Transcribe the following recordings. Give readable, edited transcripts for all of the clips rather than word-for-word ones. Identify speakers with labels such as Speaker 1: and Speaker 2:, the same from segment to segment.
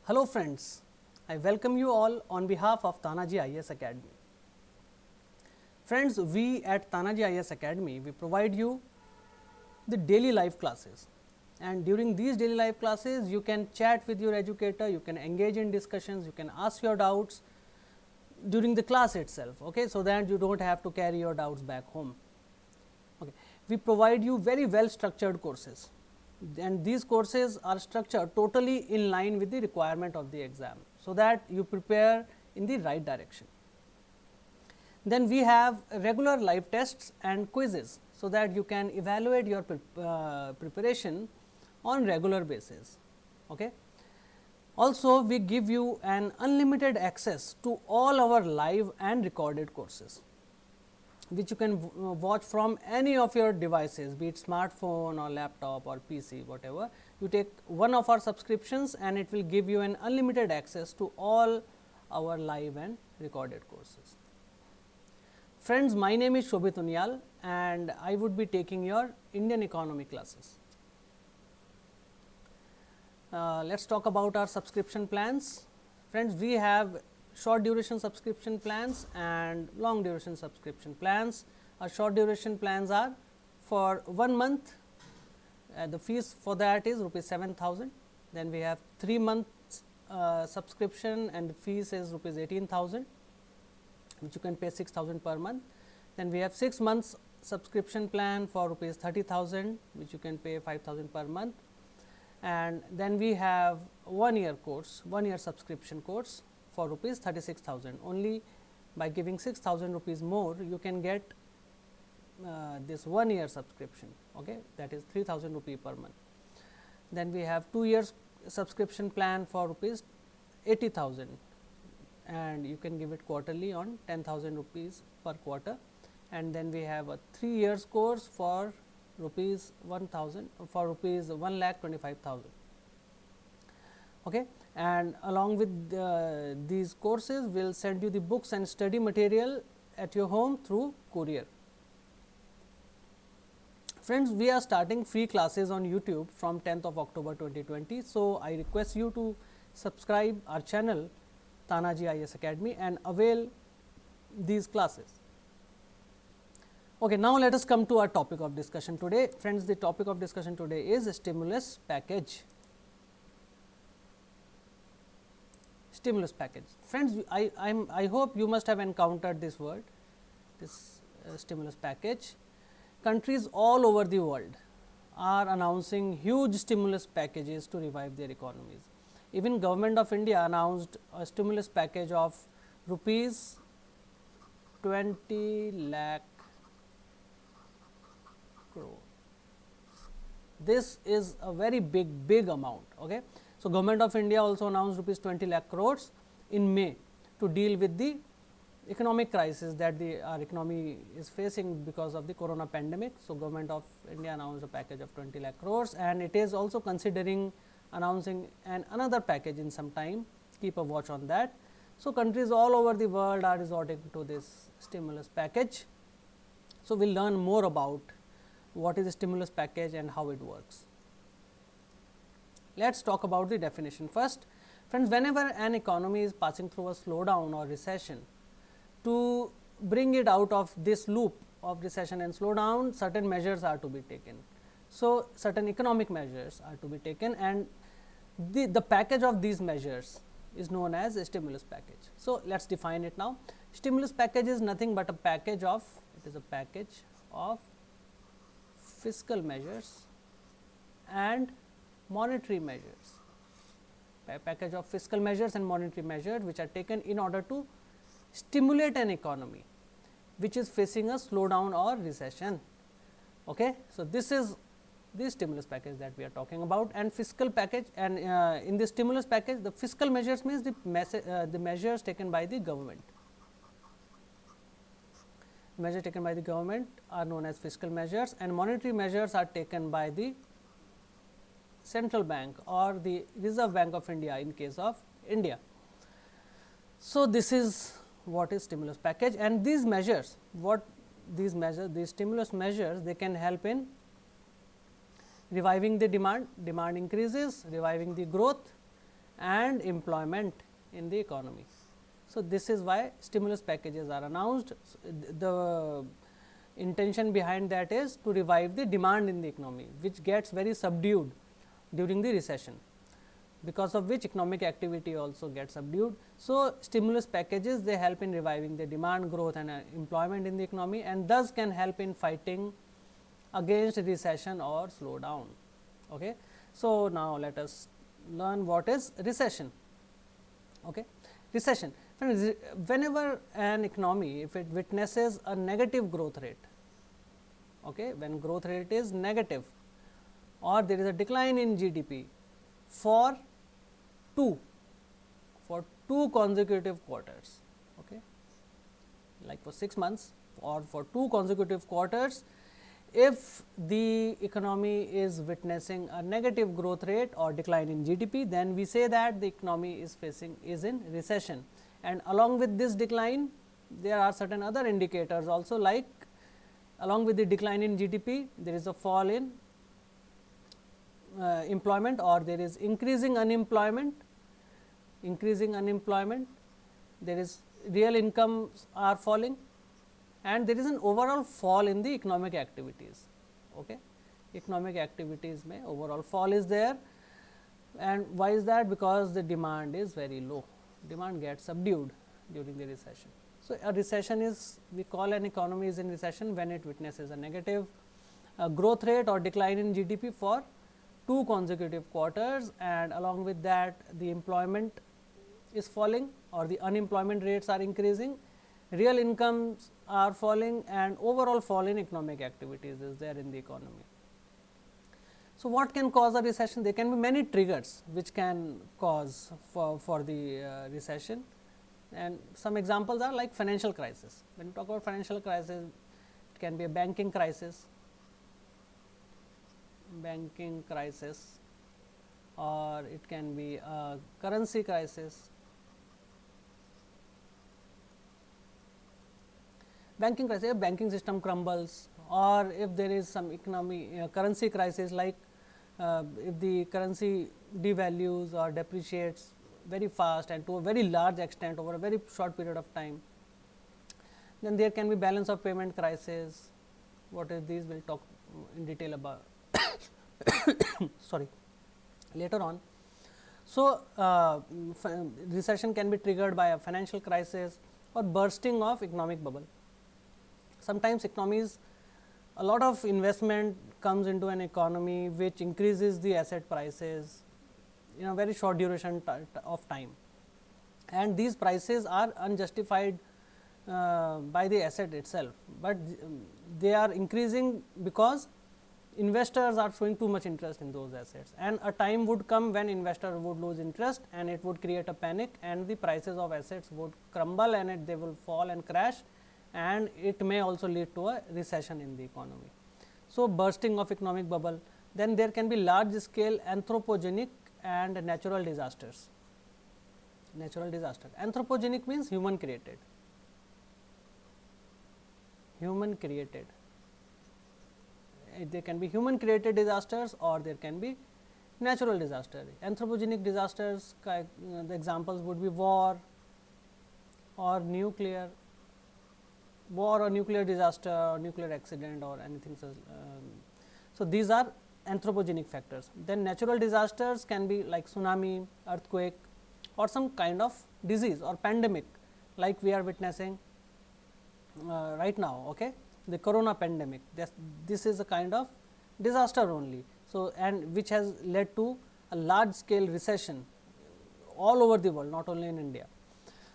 Speaker 1: Hello friends, I welcome you all on behalf of Tanaji IAS Academy. Friends, we at Tanaji IAS Academy, we provide you the daily life classes, and during these daily life classes you can chat with your educator, you can engage in discussions, you can ask your doubts during the class itself, okay, so that you don't have to carry your doubts back home. Okay. We provide you very well structured courses, and these courses are structured totally in line with the requirement of the exam, so that you prepare in the right direction. Then we have regular live tests and quizzes, so that you can evaluate your preparation on regular basis. Okay. Also, we give you an unlimited access to all our live and recorded courses, which you can watch from any of your devices, be it smartphone or laptop or PC, whatever. You take one of our subscriptions and it will give you an unlimited access to all our live and recorded courses. Friends, my name is Shobhit Unyal and I would be taking your Indian economy classes. Let's talk about our subscription plans. Friends, we have short duration subscription plans and long duration subscription plans. Our short duration plans are for 1 month, the fees for that is rupees 7,000. Then we have 3 months subscription and the fees is rupees 18,000, which you can pay 6,000 per month. Then we have 6 months subscription plan for rupees 30,000, which you can pay 5,000 per month. And then we have 1 year course, 1 year subscription course for rupees 36,000. Only by giving 6,000 rupees more, you can get this 1 year subscription, okay, that is 3,000 rupee per month. Then we have 2 years subscription plan for rupees 80,000, and you can give it quarterly on 10,000 rupees per quarter. And then we have a 3 years course for rupees 1,000 for rupees 1,25,000. Okay. And along with these courses, we will send you the books and study material at your home through courier. Friends, we are starting free classes on YouTube from 10th of October 2020. So, I request you to subscribe our channel Tanaji IAS Academy and avail these classes. Okay, now let us come to our topic of discussion today. Friends, the topic of discussion today is stimulus package. Stimulus package. Friends, I hope you must have encountered this word, this stimulus package. Countries all over the world are announcing huge stimulus packages to revive their economies. Even Government of India announced a stimulus package of rupees 20 lakh crore. This is a very big amount. Okay. So, Government of India also announced rupees 20 lakh crores in May to deal with the economic crisis that our economy is facing because of the corona pandemic. So, Government of India announced a package of 20 lakh crores, and it is also considering announcing another package in some time. Keep a watch on that. So, countries all over the world are resorting to this stimulus package. So, we will learn more about what is a stimulus package and how it works. Let us talk about the definition first. Friends, whenever an economy is passing through a slowdown or recession, to bring it out of this loop of recession and slowdown, certain measures are to be taken. So, certain economic measures are to be taken, and the package of these measures is known as a stimulus package. So, let us define it now. Stimulus package is nothing but a package of, it is a package of fiscal measures and monetary measures, a package of fiscal measures and monetary measures which are taken in order to stimulate an economy which is facing a slowdown or recession. Okay. So, this is the stimulus package that we are talking about, and fiscal package, and in the stimulus package the fiscal measures means the measures taken by the government. Measures taken by the government are known as fiscal measures, and monetary measures are taken by the central bank or the Reserve Bank of India in case of India. So, this is what is stimulus package, and these measures, these stimulus measures, they can help in reviving the demand increases, reviving the growth, and employment in the economy. So, this is why stimulus packages are announced. The intention behind that is to revive the demand in the economy, which gets very subdued during the recession, because of which economic activity also gets subdued. So, stimulus packages, they help in reviving the demand, growth and employment in the economy, and thus can help in fighting against recession or slowdown. Okay. So, now let us learn what is recession. Okay. Recession, whenever an economy, if it witnesses a negative growth rate, okay, when growth rate is negative or there is a decline in GDP for two consecutive quarters, okay, like for 6 months or for 2 consecutive quarters, if the economy is witnessing a negative growth rate or decline in GDP, then we say that the economy is in recession. And along with this decline, there are certain other indicators also, like along with the decline in GDP, there is a fall in employment, or there is increasing unemployment, there is real incomes are falling, and there is an overall fall in the economic activities. Okay. Economic activities may overall fall is there, and why is that? Because the demand is very low, demand gets subdued during the recession. So, a recession is, we call an economy is in recession when it witnesses a negative growth rate or decline in GDP for 2 consecutive quarters, and along with that the employment is falling or the unemployment rates are increasing, real incomes are falling, and overall fall in economic activities is there in the economy. So, what can cause a recession? There can be many triggers which can cause for the recession, and some examples are like financial crisis. When you talk about financial crisis, it can be a banking crisis, or it can be a currency crisis. Banking crisis, if banking system crumbles, or if there is some currency crisis, like if the currency devalues or depreciates very fast and to a very large extent over a very short period of time, then there can be balance of payment crisis. What is these? We will talk in detail about sorry, later on. So, recession can be triggered by a financial crisis or bursting of economic bubble. Sometimes economies, a lot of investment comes into an economy which increases the asset prices in a very short duration of time, and these prices are unjustified by the asset itself, but they are increasing because investors are showing too much interest in those assets, and a time would come when investor would lose interest and it would create a panic, and the prices of assets would crumble, and they will fall and crash, and it may also lead to a recession in the economy. So, bursting of economic bubble. Then there can be large scale anthropogenic and natural disasters. Anthropogenic means human created. There can be human created disasters or there can be natural disaster. Anthropogenic disasters, the examples would be war or nuclear disaster or nuclear accident or anything such. So, these are anthropogenic factors. Then natural disasters can be like tsunami, earthquake, or some kind of disease or pandemic, like we are witnessing right now. Okay? The corona pandemic, this is a kind of disaster only. So, and which has led to a large scale recession all over the world, not only in India.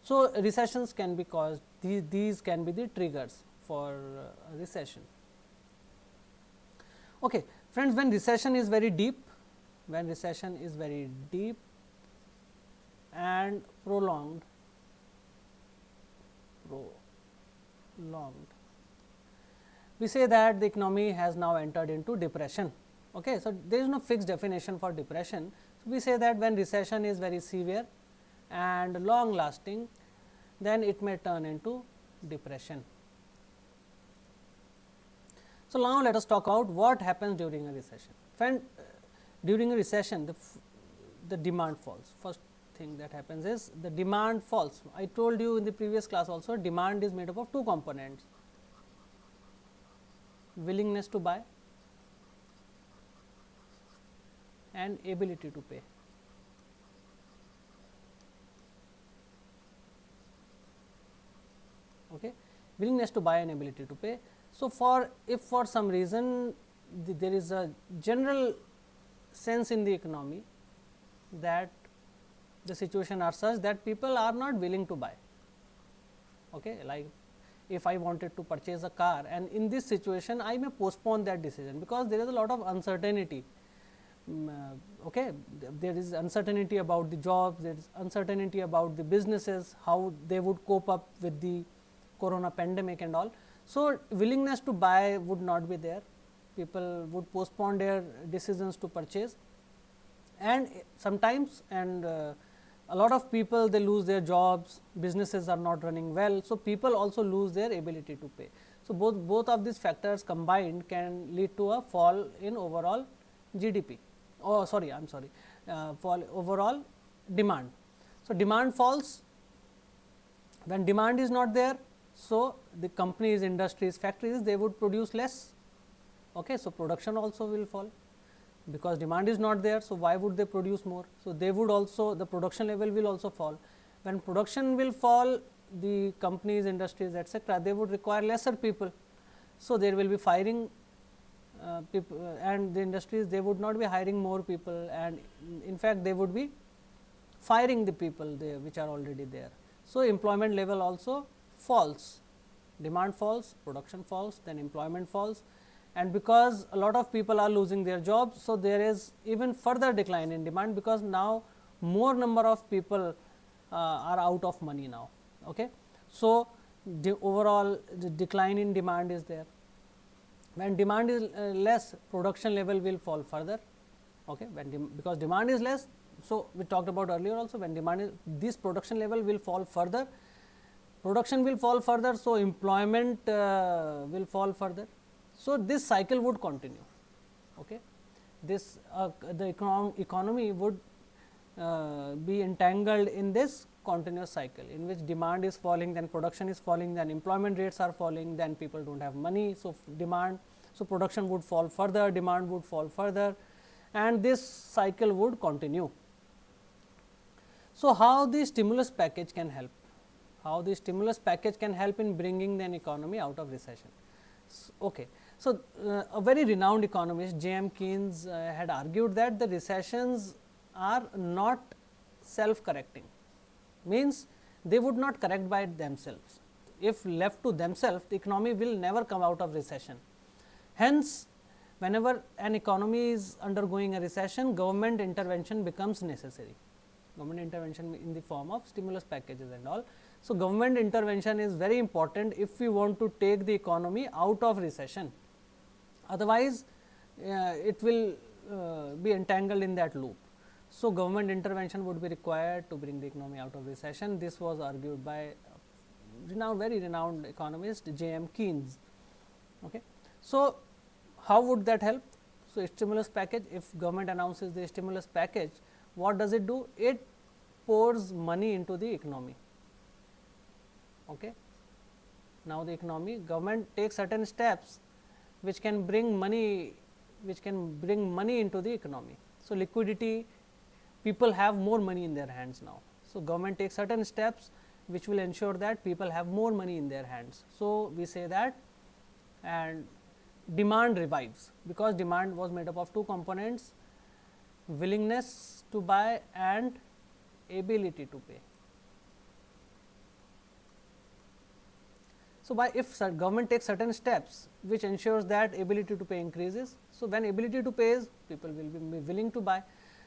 Speaker 1: So, recessions can be caused, these can be the triggers for a recession. Okay. Friends, when recession is very deep, and prolonged, we say that the economy has now entered into depression. Okay. So, there is no fixed definition for depression. So, we say that when recession is very severe and long lasting, then it may turn into depression. So, now let us talk about what happens during a recession. During a recession, the demand falls. First, thing that happens is the demand falls. I told you in the previous class also, demand is made up of two components, willingness to buy and ability to pay. Okay, willingness to buy and ability to pay. So, if for some reason there is a general sense in the economy that the situation are such that people are not willing to buy. Okay, like if I wanted to purchase a car, and in this situation I may postpone that decision because there is a lot of uncertainty. Okay, there is uncertainty about the jobs, there is uncertainty about the businesses, how they would cope up with the corona pandemic and all. So, willingness to buy would not be there, people would postpone their decisions to purchase, and sometimes a lot of people, they lose their jobs, businesses are not running well. So, people also lose their ability to pay. So, both of these factors combined can lead to a fall in overall GDP. Oh, sorry, I am sorry, fall overall demand. So, demand falls. When demand is not there, so the companies, industries, factories, they would produce less. Okay, so production also will fall because demand is not there. So, why would they produce more? So, they would also, the production level will also fall. When production will fall, the companies, industries, etc., they would require lesser people. So, there will be firing people, and the industries, they would not be hiring more people, and in fact, they would be firing the people there which are already there. So, employment level also falls, demand falls, production falls, then employment falls, and because a lot of people are losing their jobs. So, there is even further decline in demand because now more number of people are out of money now. Okay. So, the overall the decline in demand is there. When demand is less, production level will fall further. Okay. Because demand is less, so we talked about earlier also, when demand is, this production level will fall further, production will fall further, so employment will fall further. So, this cycle would continue. Okay. This the economy would be entangled in this continuous cycle in which demand is falling, then production is falling, then employment rates are falling, then people do not have money. So, so production would fall further, demand would fall further, and this cycle would continue. So, how the stimulus package can help? How the stimulus package can help in bringing an economy out of recession? Okay. So, a very renowned economist, J.M. Keynes, had argued that the recessions are not self-correcting, means they would not correct by themselves. If left to themselves, the economy will never come out of recession. Hence, whenever an economy is undergoing a recession, government intervention becomes necessary, government intervention in the form of stimulus packages and all. So, government intervention is very important if we want to take the economy out of recession, otherwise it will be entangled in that loop. So, government intervention would be required to bring the economy out of recession. This was argued by very renowned economist J.M. Keynes. Okay. So, how would that help? So, stimulus package, if government announces the stimulus package, what does it do? It pours money into the economy. Okay. Now, the economy, government takes certain steps which can bring money into the economy. So, liquidity, people have more money in their hands now. So, government takes certain steps which will ensure that people have more money in their hands. So, we say that, and demand revives, because demand was made up of two components, willingness to buy and ability to pay. So, if government takes certain steps which ensures that ability to pay increases, so when ability to pay is, people will be willing to buy.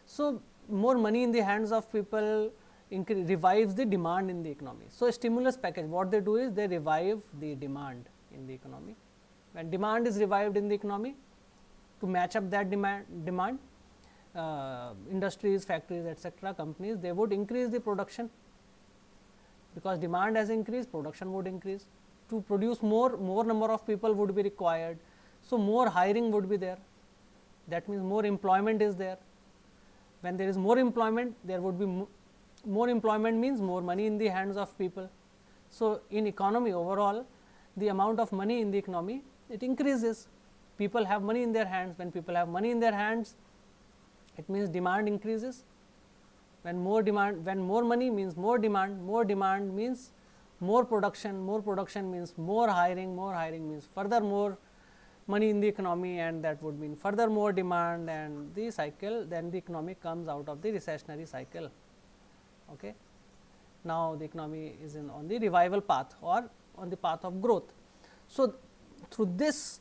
Speaker 1: So, more money in the hands of people revives the demand in the economy. So, a stimulus package, what they do is they revive the demand in the economy. When demand is revived in the economy, to match up that demand, industries, factories, etc., companies, they would increase the production, because demand has increased, production would increase. To produce more number of people would be required. So, more hiring would be there, that means more employment is there. When there is more employment, there would be more employment means more money in the hands of people. So, in economy overall, the amount of money in the economy, it increases. People have money in their hands. When people have money in their hands, it means demand increases. When more money means more demand means more production means more hiring means further more money in the economy, and that would mean further more demand, and the cycle, then the economy comes out of the recessionary cycle. Okay. Now, the economy is on the revival path or on the path of growth. So, through this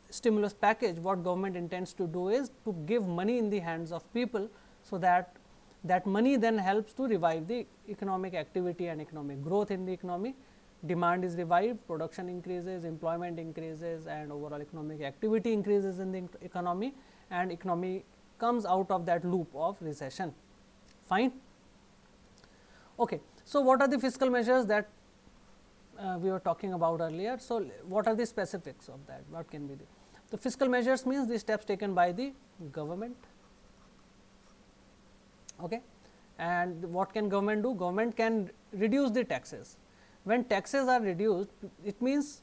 Speaker 1: stimulus package, what government intends to do is to give money in the hands of people, so that that money then helps to revive the economic activity and economic growth in the economy. Demand is revived, production increases, employment increases, and overall economic activity increases in the economy, and economy comes out of that loop of recession. Fine. Okay. So, what are the fiscal measures that we were talking about earlier? So, what are the specifics of that? What can be the fiscal measures means the steps taken by the government. Okay. And what can government do? Government can reduce the taxes. When taxes are reduced, it means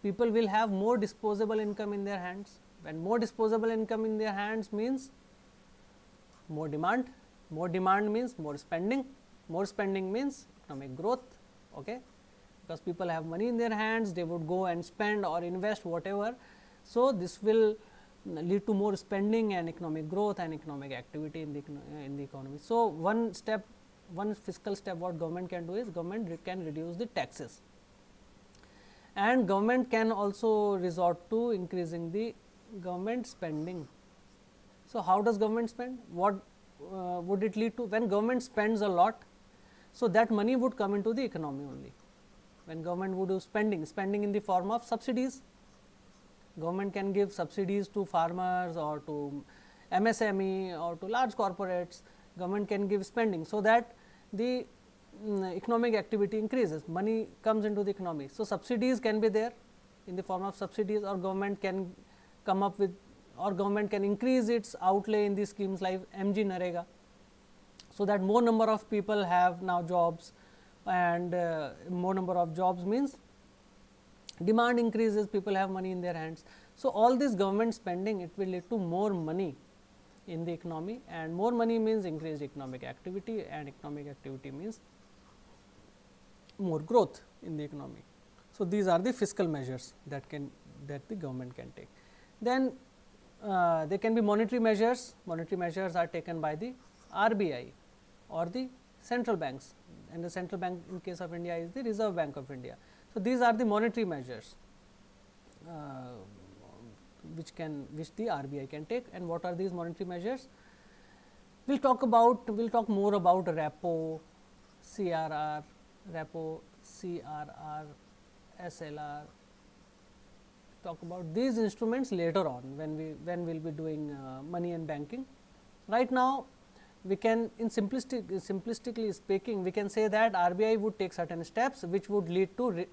Speaker 1: people will have more disposable income in their hands. When more disposable income in their hands means more demand means more spending means economic growth. Okay. Because people have money in their hands, they would go and spend or invest whatever. So, this will lead to more spending and economic growth and economic activity in the economy. So, one fiscal step what government can do is government can reduce the taxes, and government can also resort to increasing the government spending. So, how does government spend? What would it lead to? When government spends a lot, so that money would come into the economy only. When government would do spending in the form of subsidies. Government can give subsidies to farmers or to MSME or to large corporates. Government can give spending, so that the economic activity increases, money comes into the economy. So, subsidies can be there in the form of subsidies, or government can come up with, or government can increase its outlay in the schemes like MG Narega, so that more number of people have now jobs, and more number of jobs means demand increases, people have money in their hands. So, all this government spending, it will lead to more money in the economy, and more money means increased economic activity, and economic activity means more growth in the economy. So, these are the fiscal measures that the government can take. Then there can be monetary measures. Monetary measures are taken by the RBI or the central banks, and the central bank in case of India is the Reserve Bank of India. So, these are the monetary measures which the RBI can take. And what are these monetary measures? We will talk more about repo, CRR, SLR. Talk about these instruments later on when we will be doing money and banking. Right now, we can simplistically speaking, we can say that RBI would take certain steps which would lead to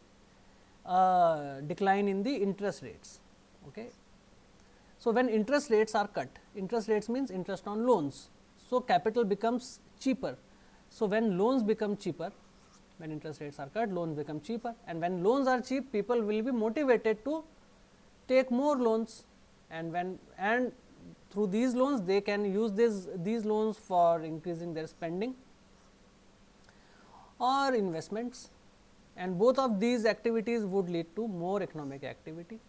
Speaker 1: decline in the interest rates. Okay. So, when interest rates are cut, interest rates means interest on loans. So, capital becomes cheaper. So, when loans become cheaper, when interest rates are cut, loans become cheaper, and when loans are cheap, people will be motivated to take more loans, and through these loans they can use these loans for increasing their spending or investments, and both of these activities would lead to more economic activity.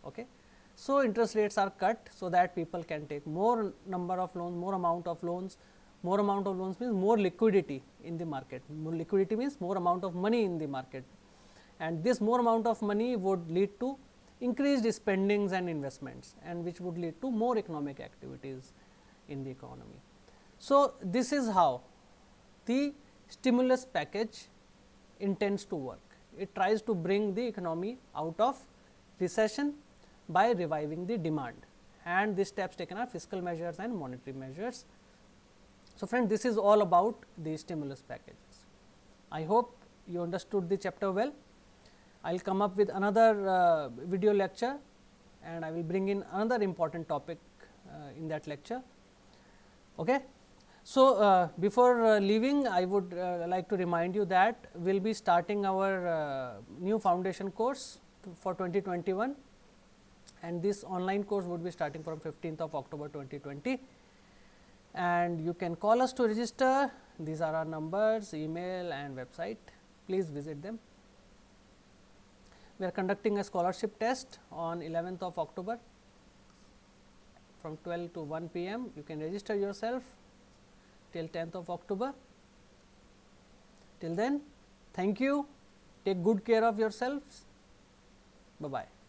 Speaker 1: Okay. So, interest rates are cut, so that people can take more number of loans, more amount of loans. More amount of loans means more liquidity in the market. More liquidity means more amount of money in the market, and this more amount of money would lead to increased spendings and investments, and which would lead to more economic activities in the economy. So, this is how the stimulus package intends to work. It tries to bring the economy out of recession by reviving the demand, and the steps taken are fiscal measures and monetary measures. So, friend, this is all about the stimulus packages. I hope you understood the chapter well. I will come up with another video lecture, and I will bring in another important topic in that lecture. Okay. So, before leaving, I would like to remind you that we will be starting our new foundation course for 2021, and this online course would be starting from 15th of October 2020, and you can call us to register. These are our numbers, email and website. Please visit them. We are conducting a scholarship test on 11th of October from 12 to 1 p.m. You can register yourself till 10th of October. Till then, thank you. Take good care of yourselves. Bye bye.